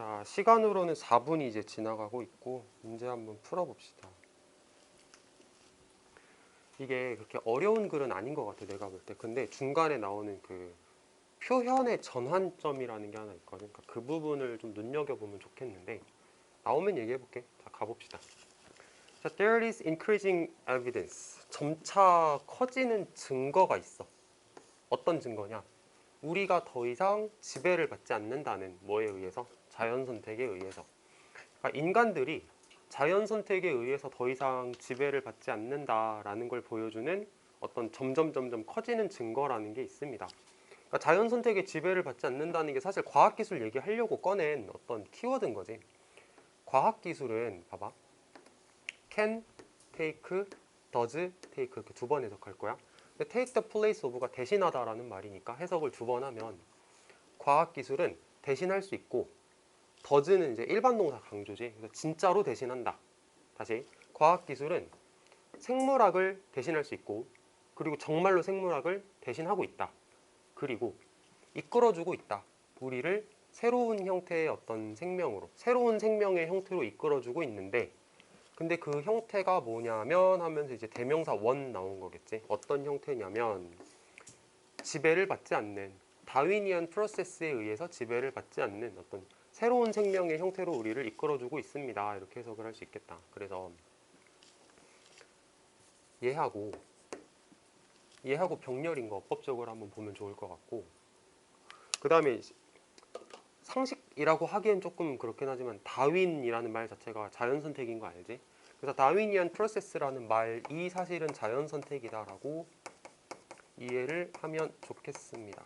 자, 시간으로는 4분이 이제 지나가고 있고 문제 한번 풀어봅시다. 이게 그렇게 어려운 글은 아닌 것 같아, 내가 볼 때. 근데 중간에 나오는 그 표현의 전환점이라는 게 하나 있거든. 그러니까 그 부분을 좀 눈여겨보면 좋겠는데, 나오면 얘기해볼게. 자, 가봅시다. 자, there is increasing evidence. 점차 커지는 증거가 있어. 어떤 증거냐? 우리가 더 이상 지배를 받지 않는다는 뭐에 의해서? 자연 선택에 의해서. 그러니까 인간들이 자연 선택에 의해서 더 이상 지배를 받지 않는다라는 걸 보여주는 어떤 점점 커지는 증거라는 게 있습니다. 그러니까 자연 선택에 지배를 받지 않는다는 게 사실 과학 기술 얘기하려고 꺼낸 어떤 키워드인 거지. 과학 기술은 봐봐. can, take, does, take 이렇게 두 번 해석할 거야. 근데 take the place of가 대신하다라는 말이니까 해석을 두 번 하면 과학 기술은 대신할 수 있고 does는 이제 일반 동사 강조지. 그래서 진짜로 대신한다. 다시 과학 기술은 생물학을 대신할 수 있고 그리고 정말로 생물학을 대신하고 있다. 그리고 이끌어주고 있다. 우리를 새로운 형태의 어떤 생명으로 새로운 생명의 형태로 이끌어주고 있는데 근데 그 형태가 뭐냐면 하면서 이제 대명사 원 나온 거겠지. 어떤 형태냐면 지배를 받지 않는 다윈이안 프로세스에 의해서 지배를 받지 않는 어떤 새로운 생명의 형태로 우리를 이끌어주고 있습니다. 이렇게 해석을 할 수 있겠다. 그래서 얘하고 병렬인 거 법적으로 한번 보면 좋을 것 같고 그 다음에 상식이라고 하기엔 조금 그렇긴 하지만 다윈이라는 말 자체가 자연 선택인 거 알지? 그래서 다윈이안 프로세스라는 말이 사실은 자연 선택이다라고 이해를 하면 좋겠습니다.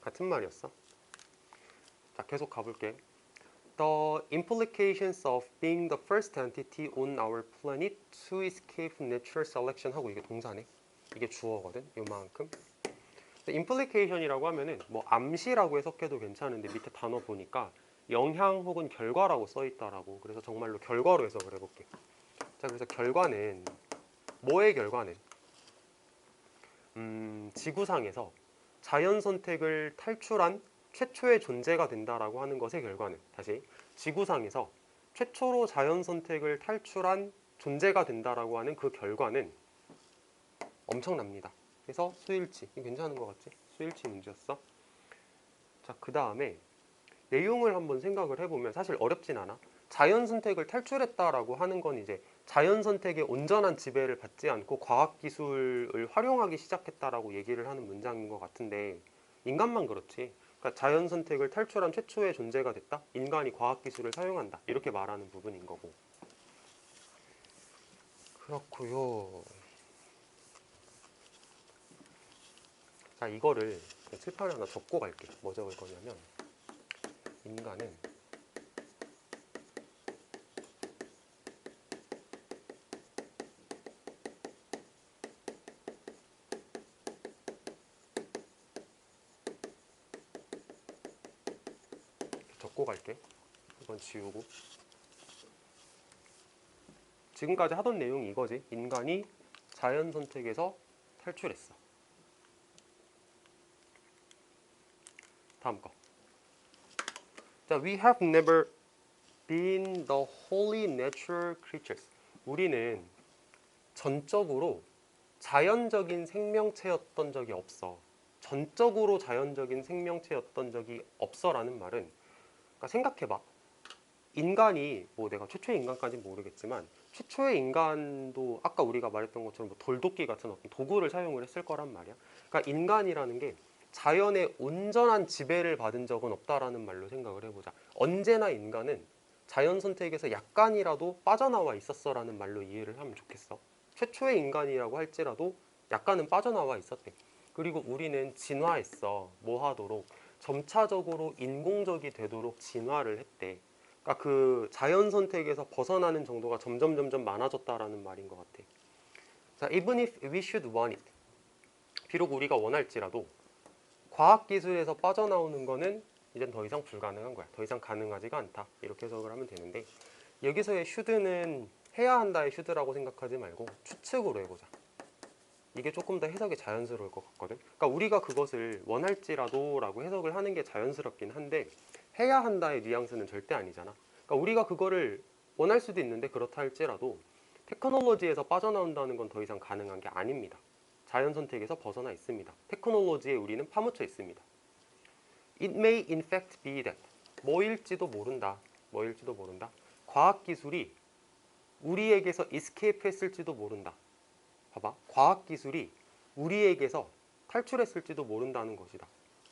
같은 말이었어. 자, 계속 가볼게. The implications of being the first entity on our planet to escape natural selection 하고 이게 동사네. 이게 주어거든. 요만큼. implication이라고 하면은 뭐 암시라고 해석해도 괜찮은데 밑에 단어 보니까 영향 혹은 결과라고 써 있다라고. 그래서 정말로 결과로 해석을 해볼게. 자, 그래서 결과는 뭐의 결과는? 지구상에서 자연 선택을 탈출한 최초의 존재가 된다라고 하는 것의 결과는 다시 지구상에서 최초로 자연 선택을 탈출한 존재가 된다라고 하는 그 결과는 엄청납니다. 그래서 수일치. 이거 괜찮은 것 같지? 수일치 문제였어. 자, 그 다음에 내용을 한번 생각을 해보면 사실 어렵진 않아. 자연 선택을 탈출했다라고 하는 건 이제 자연 선택의 온전한 지배를 받지 않고 과학 기술을 활용하기 시작했다라고 얘기를 하는 문장인 것 같은데 인간만 그렇지. 그러니까 자연 선택을 탈출한 최초의 존재가 됐다. 인간이 과학 기술을 사용한다. 이렇게 말하는 부분인 거고. 그렇고요. 자, 이거를 칠판에 하나 적고 갈게. 뭐 적을 거냐면 인간은 적고 갈게. 이건 지우고. 지금까지 하던 내용이 이거지. 인간이 자연 선택에서 탈출했어. 다음 거. 자, we have never been the wholly natural creatures. 우리는 전적으로 자연적인 생명체였던 적이 없어. 전적으로 자연적인 생명체였던 적이 없어라는 말은 그러니까 생각해봐. 인간이 뭐 내가 최초의 인간까지는 모르겠지만 최초의 인간도 아까 우리가 말했던 것처럼 뭐 돌도끼 같은 어떤 도구를 사용을 했을 거란 말이야. 그러니까 인간이라는 게 자연의 온전한 지배를 받은 적은 없다라는 말로 생각을 해보자. 언제나 인간은 자연 선택에서 약간이라도 빠져나와 있었어라는 말로 이해를 하면 좋겠어. 최초의 인간이라고 할지라도 약간은 빠져나와 있었대. 그리고 우리는 진화했어. 뭐 하도록? 점차적으로 인공적이 되도록 진화를 했대. 그러니까 그 자연 선택에서 벗어나는 정도가 점점 많아졌다라는 말인 것 같아. 자, even if we should want it. 비록 우리가 원할지라도 과학 기술에서 빠져나오는 거는 이젠 더 이상 불가능한 거야. 더 이상 가능하지가 않다. 이렇게 해석을 하면 되는데 여기서의 should는 해야 한다의 should라고 생각하지 말고 추측으로 해보자. 이게 조금 더 해석이 자연스러울 것 같거든. 그러니까 우리가 그것을 원할지라도라고 해석을 하는 게 자연스럽긴 한데 해야 한다의 뉘앙스는 절대 아니잖아. 그러니까 우리가 그거를 원할 수도 있는데 그렇다 할지라도 테크놀로지에서 빠져나온다는 건 더 이상 가능한 게 아닙니다. 자연 선택에서 벗어나 있습니다. 테크놀로지에 우리는 파묻혀 있습니다. It may in fact be that. 뭐일지도 모른다. 뭐일지도 모른다. 과학기술이 우리에게서 escape 했을지도 모른다. 봐봐. 과학기술이 우리에게서 탈출했을지도 모른다는 것이다.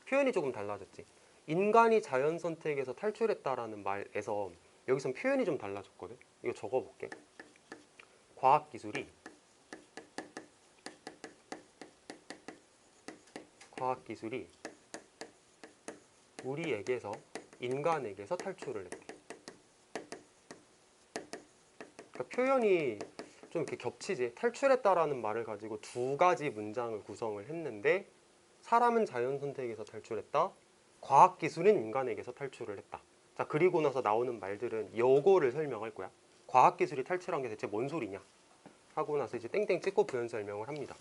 표현이 조금 달라졌지. 인간이 자연 선택에서 탈출했다라는 말에서 여기선 표현이 좀 달라졌거든. 이거 적어볼게. 과학기술이 우리에게서 인간에게서 탈출을 했대. 그러니까 표현이 좀 이렇게 겹치지. 탈출했다라는 말을 가지고 두 가지 문장을 구성을 했는데 사람은 자연 선택에서 탈출했다. 과학기술은 인간에게서 탈출을 했다. 자, 그리고 나서 나오는 말들은 요거를 설명할 거야. 과학기술이 탈출한 게 대체 뭔 소리냐 하고 나서 이제 땡땡 찍고 부연 설명을 합니다.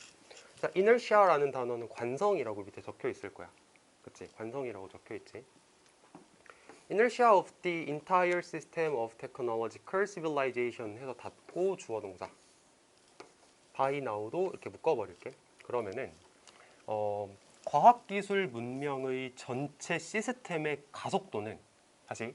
자, inertia라는 단어는 관성이라고 밑에 적혀 있을 거야. 그치? 관성이라고 적혀 있지. Inertia of the entire system of technological civilization 해서 닫고 주어 동사 by now도 이렇게 묶어버릴게. 그러면은 과학기술 문명의 전체 시스템의 가속도는 다시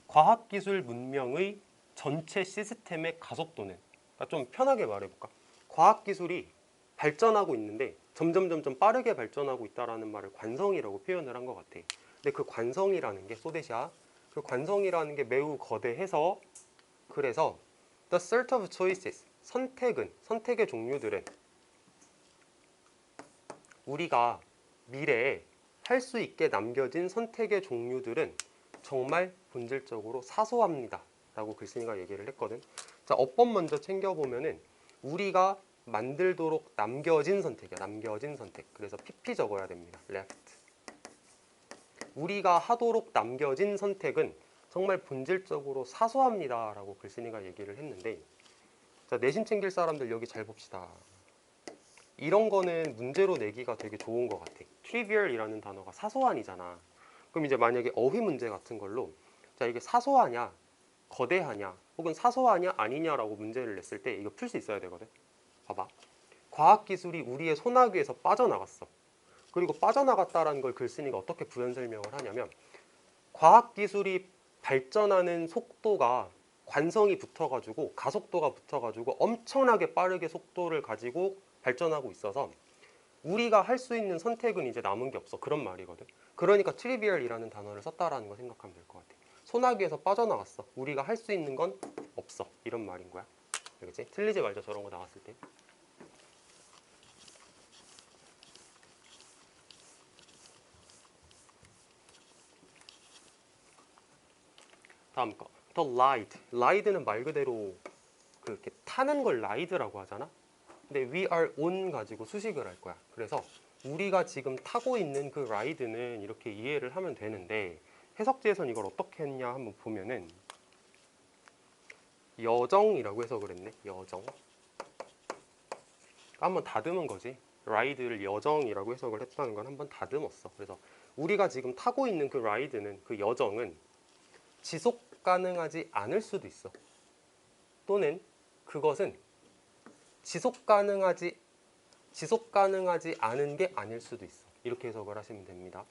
과학기술 문명의 전체 시스템의 가속도는 그러니까 좀 편하게 말해볼까? 과학기술이 발전하고 있는데 점점 빠르게 발전하고 있다라는 말을 관성이라고 표현을 한 것 같아. 근데 그 관성이라는 게 소데샤 그 관성이라는 게 매우 거대해서 그래서 the sort of choices 선택의 종류들은 우리가 미래에 할 수 있게 남겨진 선택의 종류들은 정말 본질적으로 사소합니다 라고 글쓴이가 얘기를 했거든. 자, 어법 먼저 챙겨보면은 우리가 만들도록 남겨진 선택이야. 남겨진 선택. 그래서 PP 적어야 됩니다. left. 우리가 하도록 남겨진 선택은 정말 본질적으로 사소합니다 라고 글쓴이가 얘기를 했는데 자, 내신 챙길 사람들 여기 잘 봅시다. 이런 거는 문제로 내기가 되게 좋은 것 같아. trivial이라는 단어가 사소한이잖아. 그럼 이제 만약에 어휘 문제 같은 걸로 자, 이게 사소하냐 거대하냐 혹은 사소하냐 아니냐라고 문제를 냈을 때 이거 풀 수 있어야 되거든. 봐봐. 과학기술이 우리의 소나기에서 빠져나갔어. 그리고 빠져나갔다라는 걸 글쓴이가 어떻게 부연 설명을 하냐면 과학기술이 발전하는 속도가 관성이 붙어가지고 가속도가 붙어가지고 엄청나게 빠르게 속도를 가지고 발전하고 있어서 우리가 할 수 있는 선택은 이제 남은 게 없어. 그런 말이거든. 그러니까 트리비얼이라는 단어를 썼다라는 거 생각하면 될 것 같아. 소나기에서 빠져나갔어. 우리가 할 수 있는 건 없어. 이런 말인 거야. 알겠지? 틀리지 말자 저런 거 나왔을 때. 다음 거. The ride. ride는 말 그대로 그렇게 타는 걸 ride라고 하잖아. 근데 we are on 가지고 수식을 할 거야. 그래서 우리가 지금 타고 있는 그 ride는 이렇게 이해를 하면 되는데 해석지에선 이걸 어떻게 했냐 한번 보면은 여정이라고 해석을 했네. 여정. 한번 다듬은 거지. ride를 여정이라고 해석을 했다는 건 한번 다듬었어. 그래서 우리가 지금 타고 있는 그 ride는 그 여정은 지속 가능하지 않을 수도 있어. 또는 그것은 지속 가능하지 않은 게 아닐 수도 있어. 이렇게 해석을 하시면 됩니다.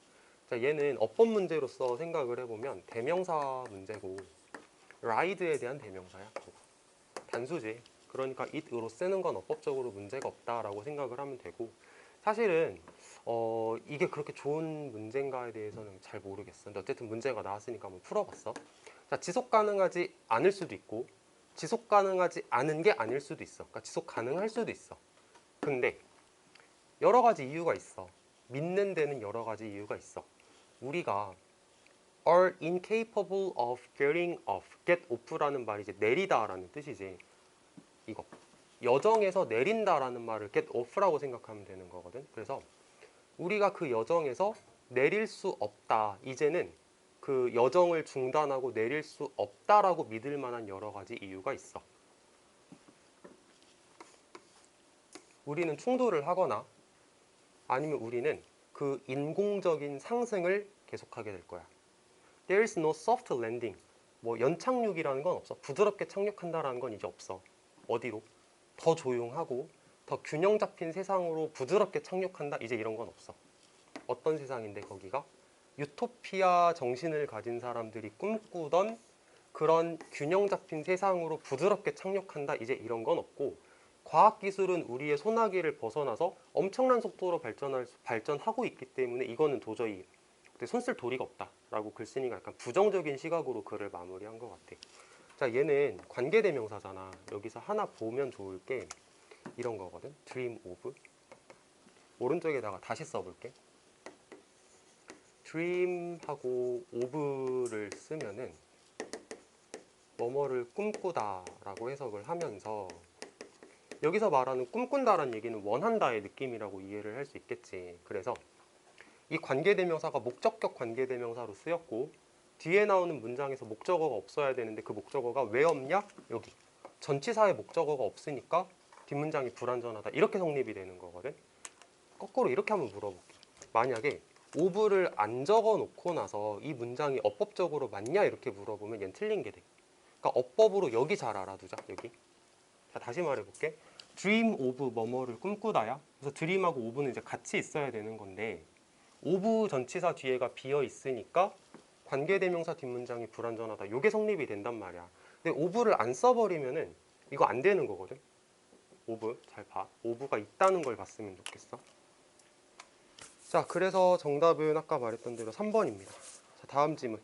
자, 얘는 어법 문제로서 생각을 해보면 대명사 문제고 ride에 대한 대명사야. 단수지. 그러니까 it으로 쓰는 건 어법적으로 문제가 없다라고 생각을 하면 되고 사실은 이게 그렇게 좋은 문제인가에 대해서는 잘 모르겠어. 근데 어쨌든 문제가 나왔으니까 한번 풀어봤어. 자, 지속 가능하지 않을 수도 있고 지속 가능하지 않은 게 아닐 수도 있어. 그러니까 지속 가능할 수도 있어. 근데 여러 가지 이유가 있어. 믿는 데는 여러 가지 이유가 있어. 우리가 are incapable of getting off. get off라는 말이 이제 내리다라는 뜻이지. 이거 여정에서 내린다라는 말을 get off라고 생각하면 되는 거거든. 그래서 우리가 그 여정에서 내릴 수 없다. 이제는 그 여정을 중단하고 내릴 수 없다라고 믿을 만한 여러 가지 이유가 있어. 우리는 충돌을 하거나 아니면 우리는 그 인공적인 상승을 계속하게 될 거야. There's no soft landing. 뭐 연착륙이라는 건 없어. 부드럽게 착륙한다라는 건 이제 없어. 어디로? 더 조용하고 더 균형 잡힌 세상으로 부드럽게 착륙한다. 이제 이런 건 없어. 어떤 세상인데 거기가? 유토피아 정신을 가진 사람들이 꿈꾸던 그런 균형 잡힌 세상으로 부드럽게 착륙한다. 이제 이런 건 없고, 과학기술은 우리의 소나기를 벗어나서 엄청난 속도로 발전하고 있기 때문에 이거는 도저히 손 쓸 도리가 없다라고 글쓴이가 약간 부정적인 시각으로 글을 마무리한 것 같아. 자, 얘는 관계대명사잖아. 여기서 하나 보면 좋을 게 이런 거거든. dream of. 오른쪽에다가 다시 써볼게. dream하고 of를 쓰면은 뭐뭐를 꿈꾸다라고 해석을 하면서, 여기서 말하는 꿈꾼다라는 얘기는 원한다의 느낌이라고 이해를 할 수 있겠지. 그래서 이 관계대명사가 목적격 관계대명사로 쓰였고, 뒤에 나오는 문장에서 목적어가 없어야 되는데 그 목적어가 왜 없냐? 여기 전치사의 목적어가 없으니까 뒷문장이 불완전하다. 이렇게 성립이 되는 거거든. 거꾸로 이렇게 한번 물어볼게. 만약에 of를 안 적어 놓고 나서 이 문장이 어법적으로 맞냐 이렇게 물어보면 얘는 틀린 게 돼. 그러니까 어법으로 여기 잘 알아두자. 여기. 자, 다시 말해볼게. dream of 뭐뭐를 꿈꾸다야. 그래서 dream하고 of는 이제 같이 있어야 되는 건데, of 전치사 뒤에가 비어 있으니까 관계대명사 뒷문장이 불완전하다. 이게 성립이 된단 말이야. 근데 of를 안 써버리면은 이거 안 되는 거거든. of 잘 봐. of가 있다는 걸 봤으면 좋겠어. 자, 그래서 정답은 아까 말했던 대로 3번입니다. 자, 다음 질문.